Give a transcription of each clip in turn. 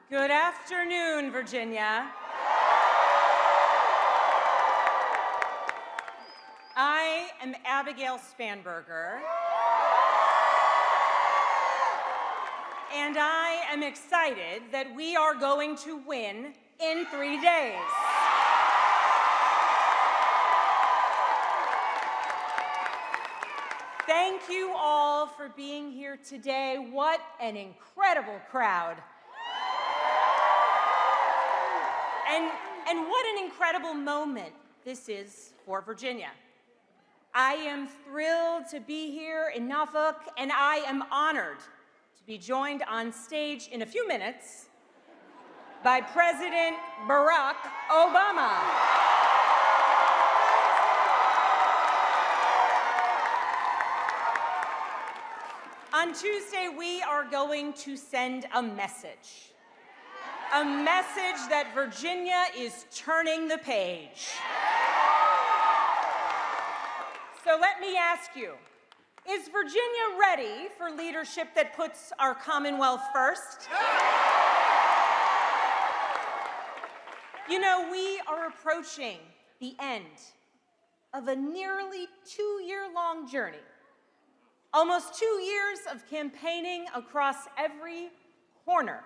Good afternoon, Virginia. I am Abigail Spanberger, and I am excited that we are going to win in 3 days. Thank you all for being here today. What an incredible crowd. And what an incredible moment this is for Virginia. I am thrilled to be here in Norfolk, and I am honored to be joined on stage in a few minutes by President Barack Obama. On Tuesday, we are going to send a message that Virginia is turning the page. So let me ask you, is Virginia ready for leadership that puts our Commonwealth first? You know, we are approaching the end of a nearly 2-year-long journey. Almost 2 years of campaigning across every corner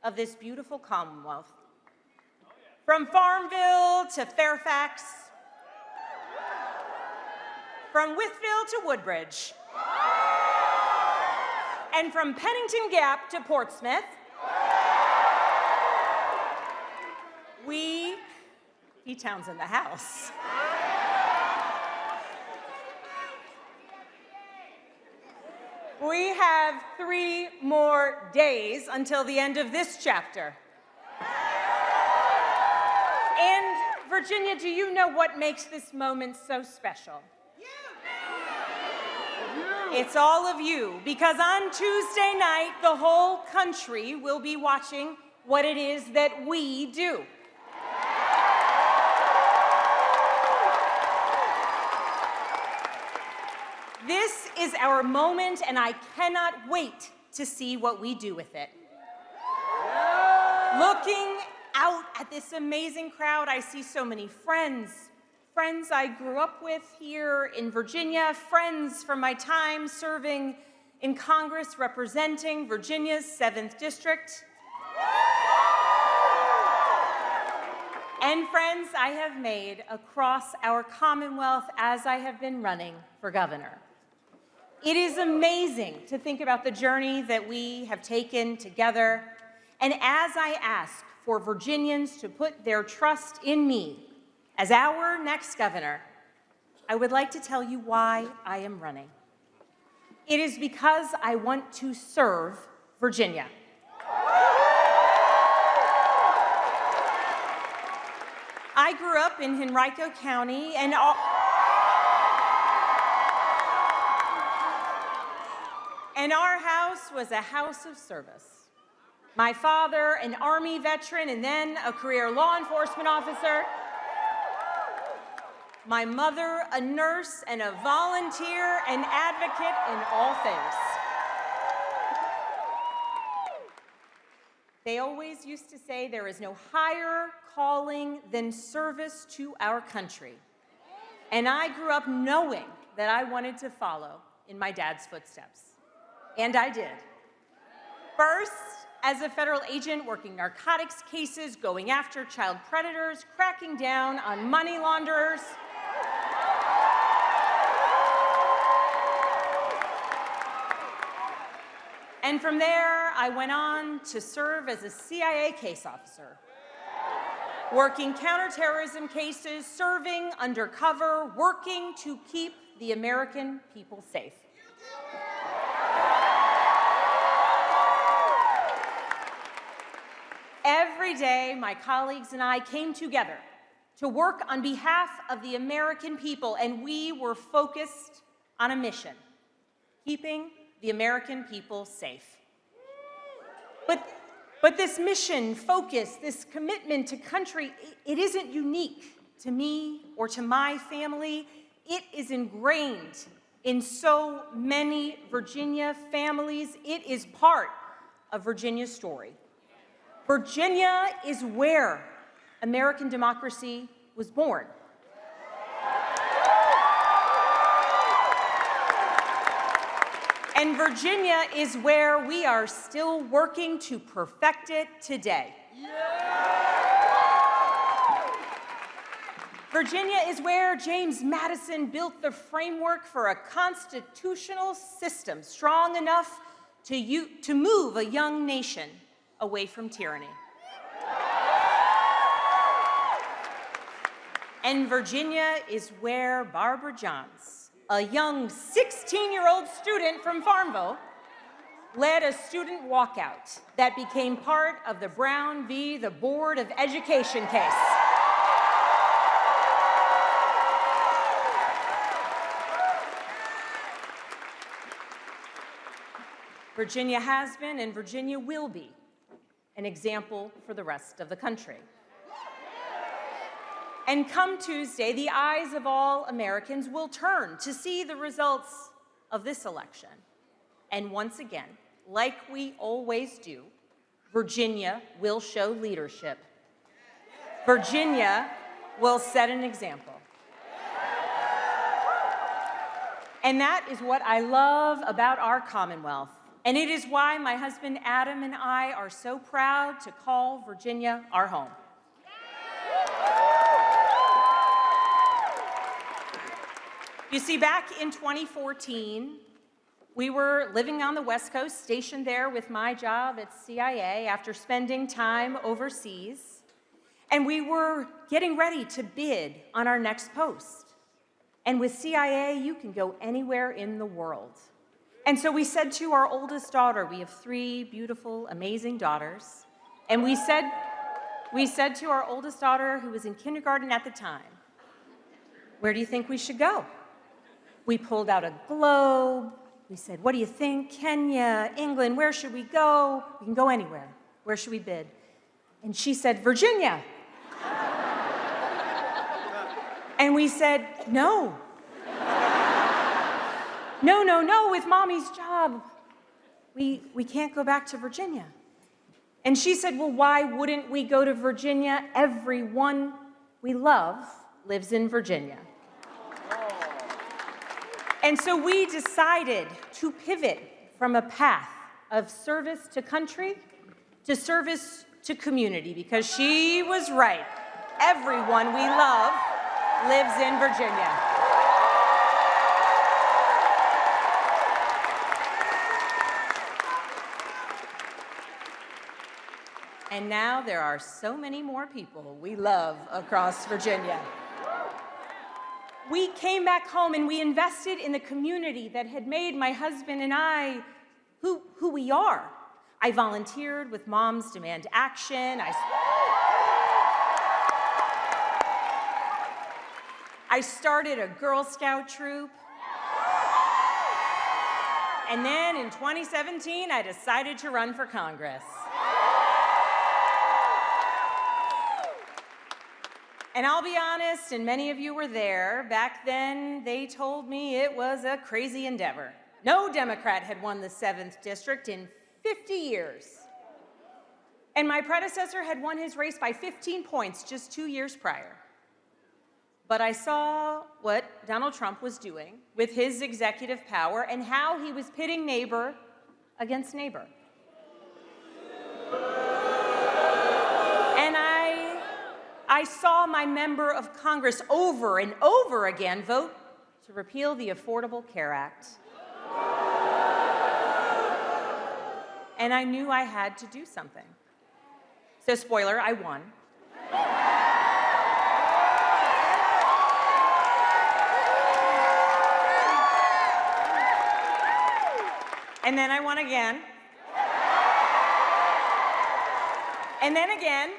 of this beautiful Commonwealth. From Farmville to Fairfax, from Wytheville to Woodbridge, and from Pennington Gap to Portsmouth, P-Town's in the house. We have 3 more days until the end of this chapter. And Virginia, do you know what makes this moment so special? It's all of you, because on Tuesday night, the whole country will be watching what it is that we do. This is our moment, and I cannot wait to see what we do with it. Looking out at this amazing crowd, I see so many friends I grew up with here in Virginia, friends from my time serving in Congress representing Virginia's 7th District, and friends I have made across our Commonwealth as I have been running for governor. It is amazing to think about the journey that we have taken together, and as I ask for Virginians to put their trust in me as our next governor, I would like to tell you why I am running. It is because I want to serve Virginia. I grew up in Henrico County, and our house was a house of service. My father, an Army veteran and then a career law enforcement officer. My mother, a nurse and a volunteer and advocate in all things. They always used to say there is no higher calling than service to our country. And I grew up knowing that I wanted to follow in my dad's footsteps. And I did. First, as a federal agent working narcotics cases, going after child predators, cracking down on money launderers. And from there, I went on to serve as a CIA case officer, working counterterrorism cases, serving undercover, working to keep the American people safe. Every day, my colleagues and I came together to work on behalf of the American people, and we were focused on a mission: keeping the American people safe. But this mission, focus, this commitment to country, it isn't unique to me or to my family. It is ingrained in so many Virginia families. It is part of Virginia's story. Virginia is where American democracy was born. And Virginia is where we are still working to perfect it today. Virginia is where James Madison built the framework for a constitutional system strong enough to move a young nation away from tyranny. And Virginia is where Barbara Johns, a young 16-year-old student from Farmville, led a student walkout that became part of the Brown v. the Board of Education case. Virginia has been and Virginia will be an example for the rest of the country. And come Tuesday, the eyes of all Americans will turn to see the results of this election. And once again, like we always do, Virginia will show leadership. Virginia will set an example. And that is what I love about our Commonwealth. And it is why my husband Adam and I are so proud to call Virginia our home. You see, back in 2014, we were living on the West Coast, stationed there with my job at CIA after spending time overseas. And we were getting ready to bid on our next post. And with CIA, you can go anywhere in the world. And so we said to our oldest daughter, we have 3 beautiful, amazing daughters, and we said to our oldest daughter, who was in kindergarten at the time, where do you think we should go? We pulled out a globe. We said, what do you think? Kenya, England, where should we go? We can go anywhere. Where should we bid? And she said, Virginia. And we said, no. No, with Mommy's job, we can't go back to Virginia. And she said, well, why wouldn't we go to Virginia? Everyone we love lives in Virginia. And so we decided to pivot from a path of service to country to service to community, because she was right. Everyone we love lives in Virginia. And now there are so many more people we love across Virginia. We came back home and we invested in the community that had made my husband and I who we are. I volunteered with Moms Demand Action. I started a Girl Scout troop. And then in 2017, I decided to run for Congress. And I'll be honest, and many of you were there, back then they told me it was a crazy endeavor. No Democrat had won the 7th district in 50 years. And my predecessor had won his race by 15 points just 2 years prior. But I saw what Donald Trump was doing with his executive power and how he was pitting neighbor against neighbor. And I saw my member of Congress over and over again vote to repeal the Affordable Care Act. And I knew I had to do something. So spoiler, I won. And then I won again. And then again.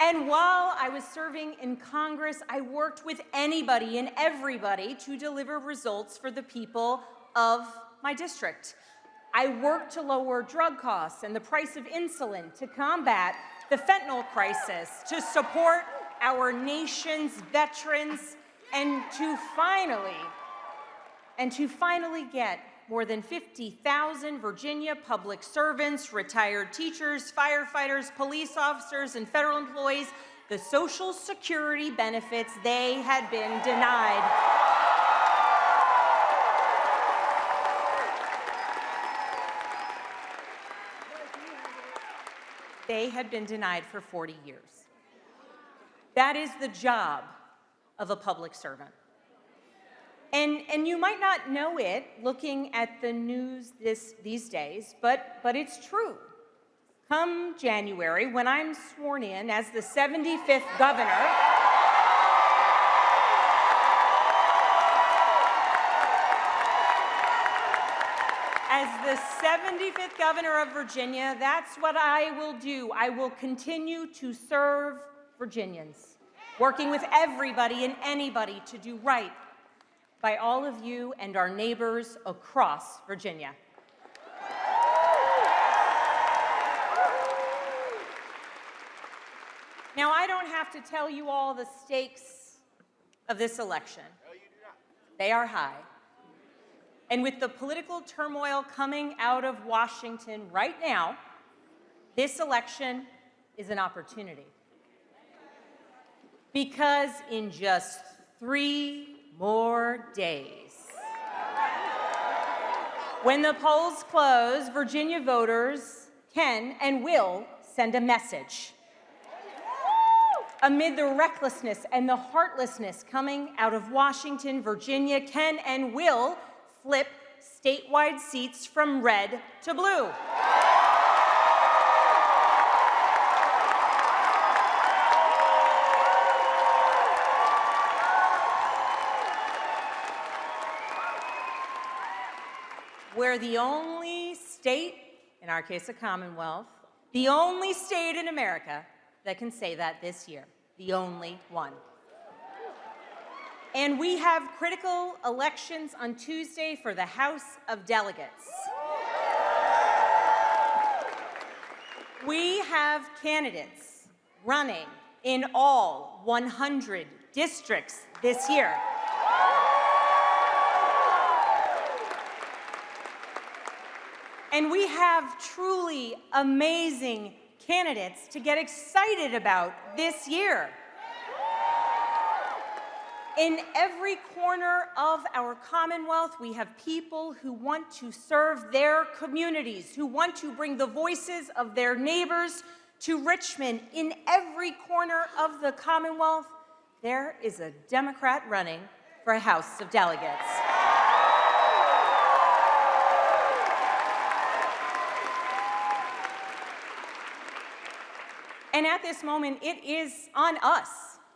And while I was serving in Congress, I worked with anybody and everybody to deliver results for the people of my district. I worked to lower drug costs and the price of insulin, to combat the fentanyl crisis, to support our nation's veterans, and to finally get more than 50,000 Virginia public servants, retired teachers, firefighters, police officers, and federal employees the Social Security benefits they had been denied. They had been denied for 40 years. That is the job of a public servant. And you might not know it looking at the news these days, but it's true. Come January, when I'm sworn in as the 75th governor, of Virginia, that's what I will do. I will continue to serve Virginians, working with everybody and anybody to do right by all of you and our neighbors across Virginia. Now, I don't have to tell you all the stakes of this election. No, you do not. They are high. And with the political turmoil coming out of Washington right now, this election is an opportunity. Because in just 3 more days, when the polls close, Virginia voters can and will send a message. Amid the recklessness and the heartlessness coming out of Washington, Virginia can and will flip statewide seats from red to blue. We're the only state, in our case a Commonwealth, the only state in America that can say that this year, the only one. And we have critical elections on Tuesday for the House of Delegates. We have candidates running in all 100 districts this year. And we have truly amazing candidates to get excited about this year. In every corner of our Commonwealth, we have people who want to serve their communities, who want to bring the voices of their neighbors to Richmond. In every corner of the Commonwealth, there is a Democrat running for a House of Delegates. And at this moment, it is on us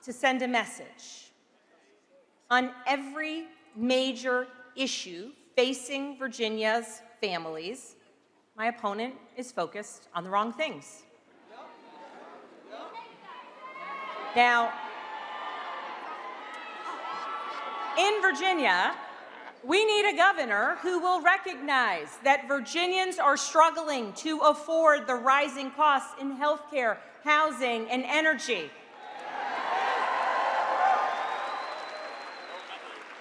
to send a message. On every major issue facing Virginia's families, my opponent is focused on the wrong things. Now, in Virginia, we need a governor who will recognize that Virginians are struggling to afford the rising costs in healthcare, housing, and energy.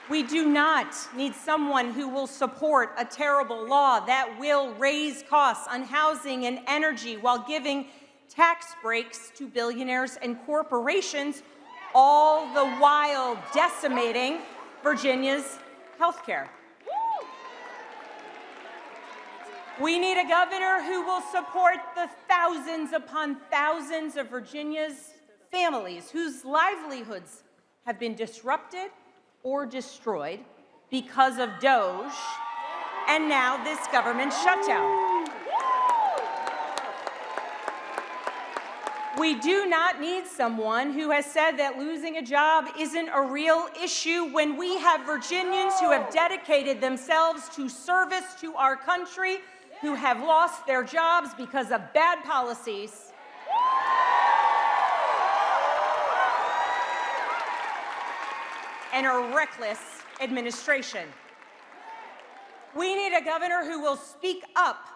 We do not need someone who will support a terrible law that will raise costs on housing and energy while giving tax breaks to billionaires and corporations, all the while decimating Virginia's health care. We need a governor who will support the thousands upon thousands of Virginia's families whose livelihoods have been disrupted or destroyed because of DOGE and now this government shutdown. We do not need someone who has said that losing a job isn't a real issue when we have Virginians who have dedicated themselves to service to our country, who have lost their jobs because of bad policies. And a reckless administration. We need a governor who will speak up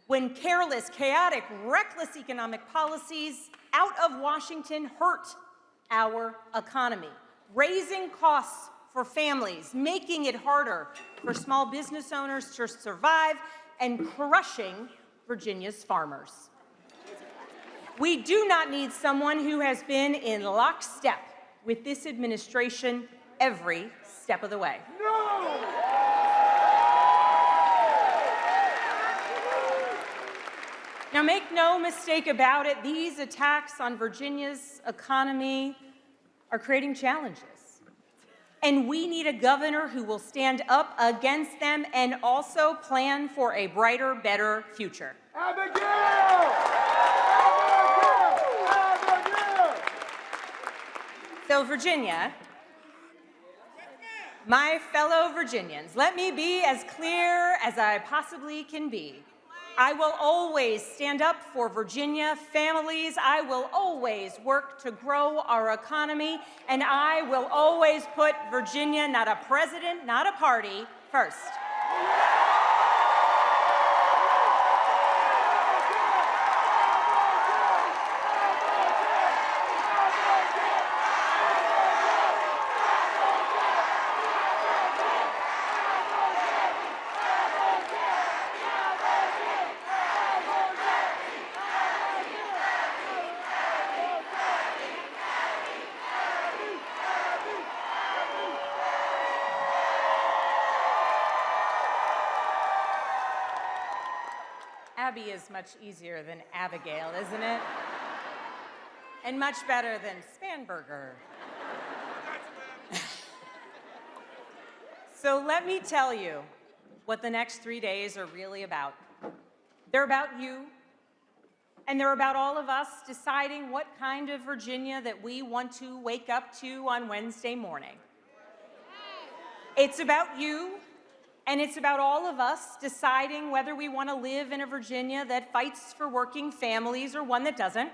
when careless, chaotic, reckless economic policies out of Washington hurt our economy, raising costs for families, making it harder for small business owners to survive, and crushing Virginia's farmers. We do not need someone who has been in lockstep with this administration every step of the way. No! Now, make no mistake about it, these attacks on Virginia's economy are creating challenges. And we need a governor who will stand up against them and also plan for a brighter, better future. Abigail! Abigail! Abigail! So, Virginia, my fellow Virginians, let me be as clear as I possibly can be. I will always stand up for Virginia families. I will always work to grow our economy, and I will always put Virginia, not a president, not a party, first. Abby is much easier than Abigail, isn't it? And much better than Spanberger. So let me tell you what the next 3 days are really about. They're about you, and they're about all of us deciding what kind of Virginia that we want to wake up to on Wednesday morning. It's about you. And it's about all of us deciding whether we want to live in a Virginia that fights for working families or one that doesn't.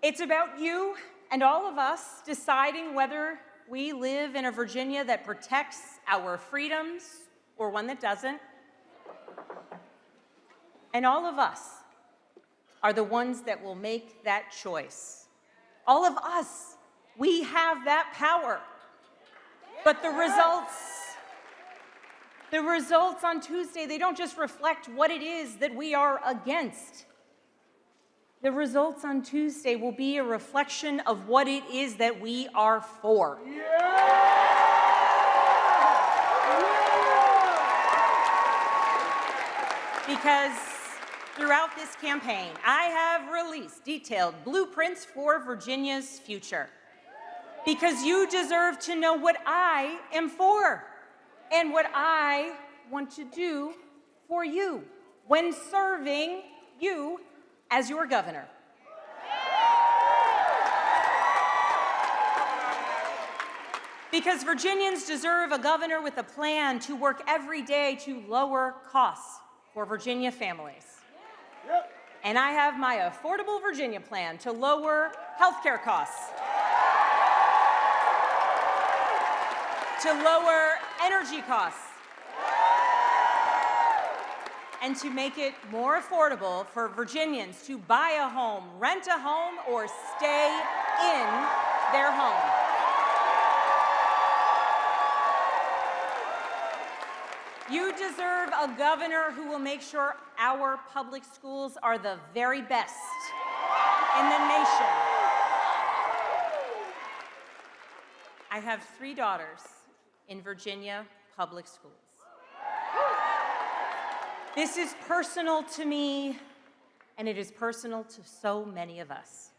It's about you and all of us deciding whether we live in a Virginia that protects our freedoms or one that doesn't. And all of us are the ones that will make that choice. All of us, we have that power. But the results on Tuesday, they don't just reflect what it is that we are against. The results on Tuesday will be a reflection of what it is that we are for. Because throughout this campaign, I have released detailed blueprints for Virginia's future. Because you deserve to know what I am for. And what I want to do for you when serving you as your governor. Because Virginians deserve a governor with a plan to work every day to lower costs for Virginia families. And I have my Affordable Virginia plan to lower healthcare costs, to lower energy costs, and to make it more affordable for Virginians to buy a home, rent a home, or stay in their home. You deserve a governor who will make sure our public schools are the very best in the nation. I have 3 daughters in Virginia public schools. This is personal to me, and it is personal to so many of us.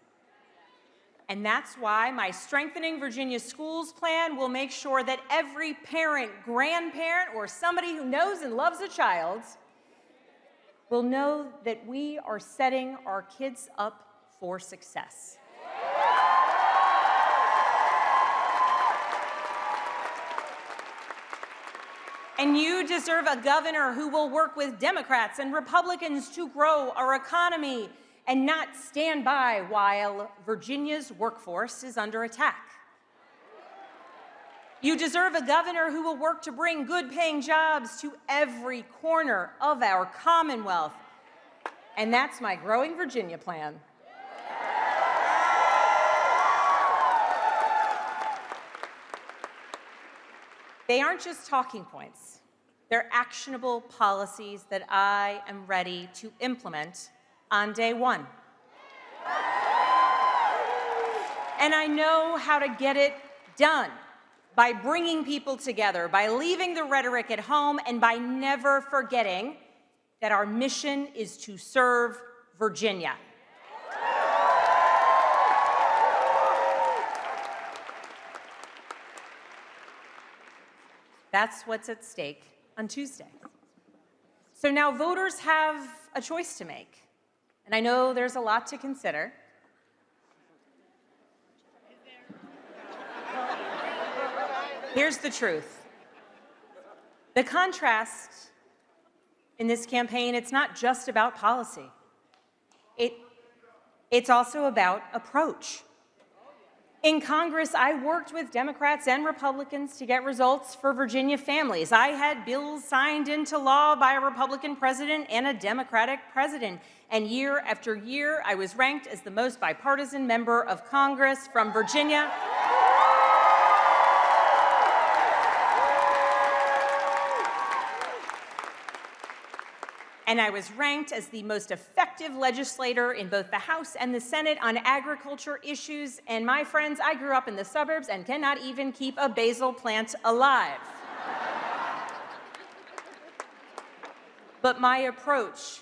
And that's why my Strengthening Virginia Schools plan will make sure that every parent, grandparent, or somebody who knows and loves a child will know that we are setting our kids up for success. And you deserve a governor who will work with Democrats and Republicans to grow our economy and not stand by while Virginia's workforce is under attack. You deserve a governor who will work to bring good-paying jobs to every corner of our Commonwealth. And that's my Growing Virginia plan. They aren't just talking points. They're actionable policies that I am ready to implement on day one. And I know how to get it done by bringing people together, by leaving the rhetoric at home, and by never forgetting that our mission is to serve Virginia. That's what's at stake on Tuesday. So now voters have a choice to make, and I know there's a lot to consider. Here's the truth. The contrast in this campaign, it's not just about policy. It's also about approach. In Congress, I worked with Democrats and Republicans to get results for Virginia families. I had bills signed into law by a Republican president and a Democratic president. And year after year, I was ranked as the most bipartisan member of Congress from Virginia. And I was ranked as the most effective legislator in both the House and the Senate on agriculture issues. And my friends, I grew up in the suburbs and cannot even keep a basil plant alive. But my approach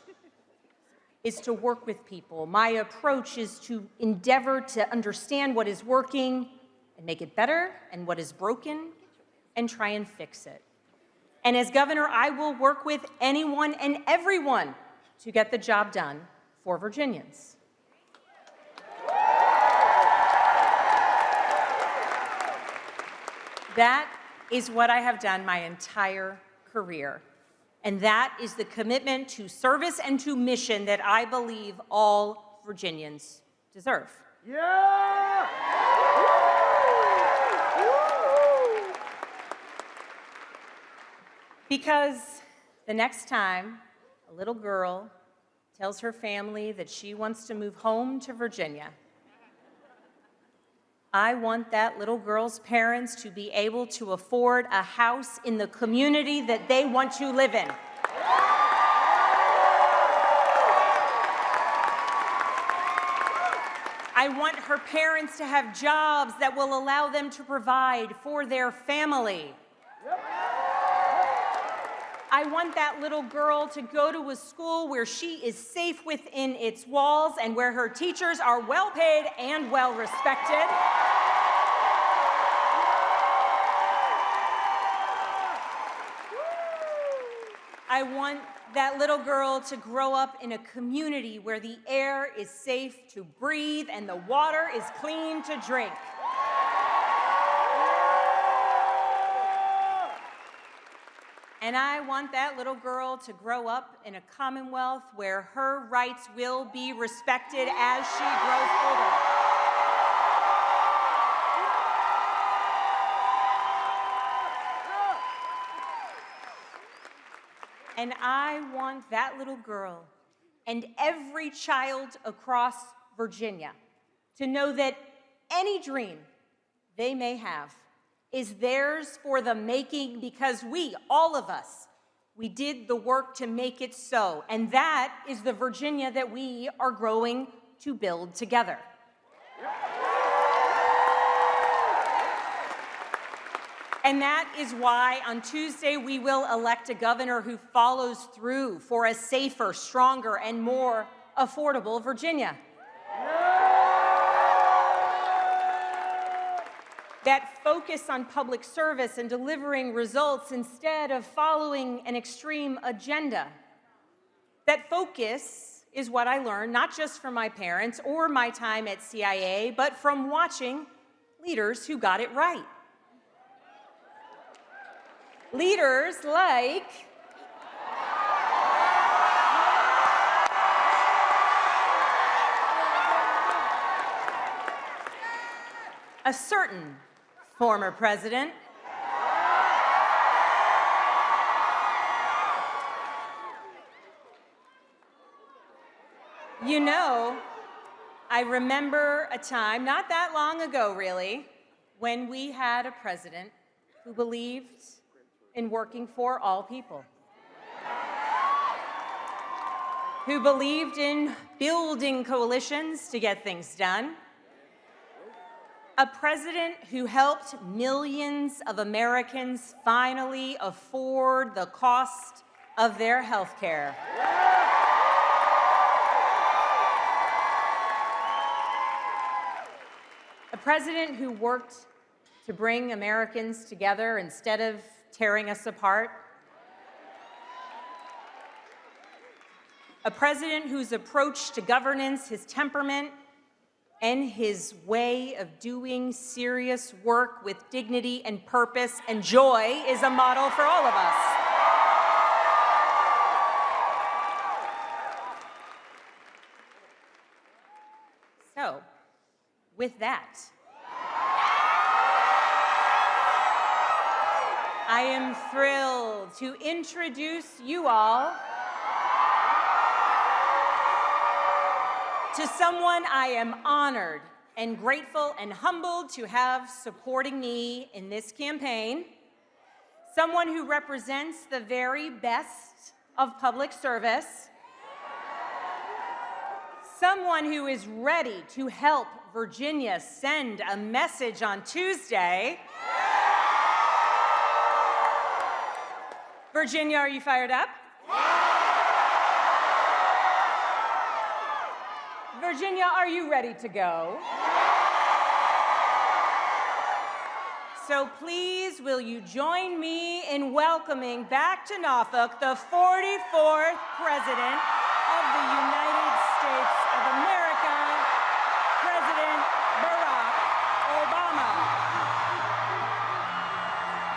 is to work with people. My approach is to endeavor to understand what is working and make it better, and what is broken and try and fix it. And as governor, I will work with anyone and everyone to get the job done for Virginians. That is what I have done my entire career. And that is the commitment to service and to mission that I believe all Virginians deserve. Yeah! Because the next time a little girl tells her family that she wants to move home to Virginia, I want that little girl's parents to be able to afford a house in the community that they want to live in. I want her parents to have jobs that will allow them to provide for their family. I want that little girl to go to a school where she is safe within its walls and where her teachers are well paid and well respected. I want that little girl to grow up in a community where the air is safe to breathe and the water is clean to drink. And I want that little girl to grow up in a commonwealth where her rights will be respected as she grows older. And I want that little girl and every child across Virginia to know that any dream they may have is theirs for the making, because we, all of us, we did the work to make it so. And that is the Virginia that we are growing to build together. And that is why on Tuesday we will elect a governor who follows through for a safer, stronger, and more affordable Virginia. That focus on public service and delivering results instead of following an extreme agenda. That focus is what I learned, not just from my parents or my time at CIA, but from watching leaders who got it right. Leaders like a certain former president, you know, I remember a time, not that long ago really, when we had a president who believed in working for all people, who believed in building coalitions to get things done, a president who helped millions of Americans finally afford the cost of their health care. A president who worked to bring Americans together instead of tearing us apart. A president whose approach to governance, his temperament, and his way of doing serious work with dignity and purpose and joy is a model for all of us. So, with that, I am thrilled to introduce you all to someone I am honored and grateful and humbled to have supporting me in this campaign, someone who represents the very best of public service, someone who is ready to help Virginia send a message on Tuesday. Virginia, are you fired up? Virginia, are you ready to go? So please, will you join me in welcoming back to Norfolk the 44th President of the United States?